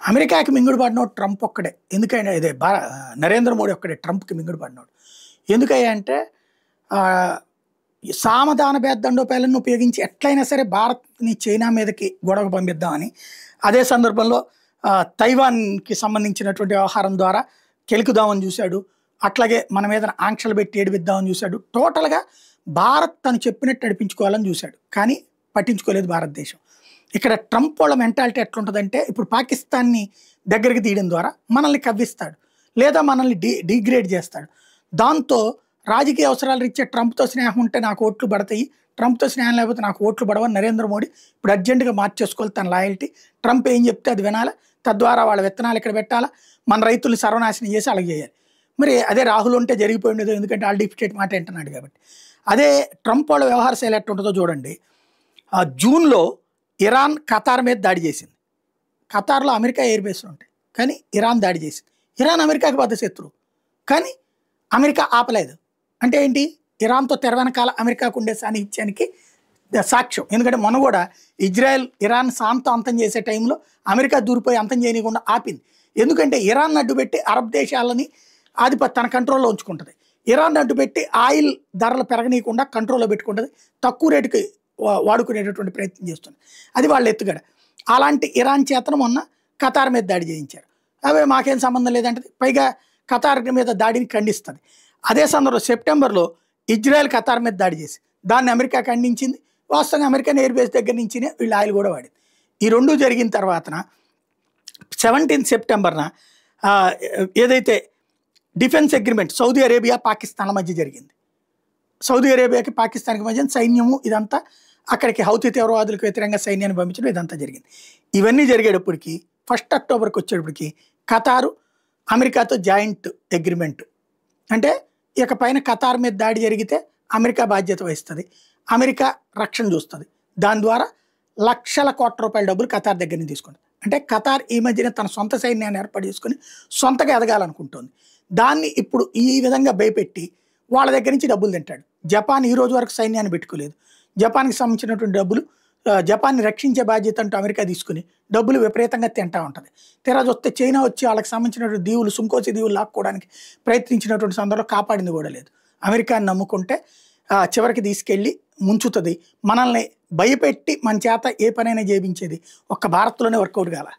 అమెరికాకి మింగుడు పడినోడు ట్రంప్ ఒక్కడే. ఎందుకంటే ఇదే నరేంద్ర మోడీ ఒక్కడే ట్రంప్కి మింగుడు పడినోడు. ఎందుకయ్యా అంటే సామధాన భేదండోపాయాలను ఉపయోగించి ఎట్లయినా సరే భారత్ని చైనా మీదకి గొడవ పంపిద్దామని, అదే సందర్భంలో తైవాన్కి సంబంధించినటువంటి వ్యవహారం ద్వారా కెలుకుదామని చూశాడు. అట్లాగే మన మీద ఆంక్షలు పెట్టి ఏడిపిద్దామని చూశాడు. టోటల్గా భారత్ తను చెప్పినట్టు నడిపించుకోవాలని చూశాడు. కానీ పట్టించుకోలేదు భారతదేశం. ఇక్కడ ట్రంప్ వాళ్ళ మెంటాలిటీ ఎట్లుంటుందంటే, ఇప్పుడు పాకిస్తాన్ని దగ్గరికి తీయడం ద్వారా మనల్ని కవ్విస్తాడు, లేదా మనల్ని డిగ్రేడ్ చేస్తాడు. దాంతో రాజకీయ అవసరాలు రీత్యా ట్రంప్తో స్నేహం ఉంటే నాకు ఓట్లు పడతాయి, ట్రంప్తో స్నేహం లేకపోతే నాకు ఓట్లు పడవని నరేంద్ర మోడీ ఇప్పుడు అర్జెంటుగా మార్చేసుకోవాలి తన లాయల్టీ. ట్రంప్ ఏం చెప్తే అది వినాలి, తద్వారా వాళ్ళ విత్తనాలు ఇక్కడ పెట్టాలా, మన రైతుల్ని సర్వనాశనం చేసి అలాగే చేయాలి. మరి అదే రాహుల్ ఉంటే జరిగిపోయి ఉండేది, ఎందుకంటే ఆల్ డీప్ స్టేట్ మాట అంటున్నాడు కాబట్టి. అదే ట్రంప్ వాళ్ళ వ్యవహార శైలి ఎట్టుంటుందో చూడండి. జూన్లో ఇరాన్ ఖతార్ మీద దాడి చేసింది. ఖతార్లో అమెరికా ఎయిర్ బేస్లు ఉంటాయి, కానీ ఇరాన్ దాడి చేసింది. ఇరాన్ అమెరికాకి పెద్ద శత్రువు, కానీ అమెరికా ఆపలేదు. అంటే ఏంటి? ఇరాన్తో తెర వెనకాల అమెరికాకు ఉండే సాన్నిహిత్యానికి సాక్ష్యం. ఎందుకంటే మొన్న కూడా ఇజ్రాయెల్ ఇరాన్ శాంతం అంతం చేసే టైంలో అమెరికా దూరిపోయి అంతం చేయకుండా ఆపింది. ఎందుకంటే ఇరాన్ అడ్డుపెట్టి అరబ్ దేశాలని తన కంట్రోల్లో ఉంచుకుంటుంది. ఇరాన్ అడ్డుపెట్టి ఆయిల్ ధరలు పెరగనీయకుండా కంట్రోల్లో పెట్టుకుంటుంది, తక్కువ రేటుకి వాడుకునేటటువంటి ప్రయత్నం చేస్తుంది. అది వాళ్ళ ఎత్తుగడ. అలాంటి ఇరాన్ చేతను మొన్న ఖతార్ మీద దాడి చేయించారు. అవే మాకేం సంబంధం లేదంటే, పైగా ఖతార్ మీద దాడిని ఖండిస్తుంది. అదే సందర్భంలో సెప్టెంబర్లో ఇజ్రాయెల్ ఖతార్ మీద దాడి చేసి దాన్ని అమెరికా ఖండించింది. వాస్తవంగా అమెరికన్ ఎయిర్ బేస్ దగ్గర నుంచినే వీళ్ళు ఆయిల్ కూడా వాడింది. ఈ రెండు జరిగిన తర్వాతన 17 సెప్టెంబర్న ఏదైతే డిఫెన్స్ అగ్రిమెంట్ సౌదీ అరేబియా పాకిస్తాన్ల మధ్య జరిగింది. సౌదీ అరేబియాకి పాకిస్తాన్కి మధ్య సైన్యము ఇదంతా, అక్కడికి హౌతీ తీవ్రవాదులకు వ్యతిరేకంగా సైన్యాన్ని పంపించడం ఇదంతా జరిగింది. ఇవన్నీ జరిగేటప్పటికి 1 అక్టోబర్కి వచ్చేటప్పటికి ఖతారు అమెరికాతో జాయింట్ అగ్రిమెంట్, అంటే ఇక పైన ఖతార్ మీద దాడి జరిగితే అమెరికా బాధ్యత వహిస్తుంది, అమెరికా రక్షణ చూస్తుంది. దాని ద్వారా లక్షల కోట్ల రూపాయల డబ్బులు ఖతార్ దగ్గర నుంచి తీసుకుంటుంది. అంటే ఖతార్ ఈ మధ్యన తన సొంత సైన్యాన్ని ఏర్పాటు చేసుకుని సొంతగా ఎదగాలనుకుంటుంది. దాన్ని ఇప్పుడు ఈ విధంగా భయపెట్టి వాళ్ళ దగ్గర నుంచి డబ్బులు తింటాడు. జపాన్ ఈ రోజు వరకు సైన్యాన్ని పెట్టుకోలేదు. జపాన్కి సంబంధించినటువంటి డబ్బులు, జపాన్ని రక్షించే బాధ్యత అంటూ అమెరికా తీసుకుని డబ్బులు విపరీతంగా తింటూ ఉంటుంది. తెరాజు వస్తే చైనా వచ్చి వాళ్ళకి సంబంధించినటువంటి దీవులు, సుంకోసి దీవులు లాక్కోవడానికి ప్రయత్నించినటువంటి సందర్భంలో కాపాడింది కూడా లేదు. అమెరికాని నమ్ముకుంటే చివరికి తీసుకెళ్ళి ముంచుతుంది. మనల్ని భయపెట్టి మన చేత ఏ పనైనా చేయించేది ఒక్క భారత్లోనే వర్కౌట్ కాల.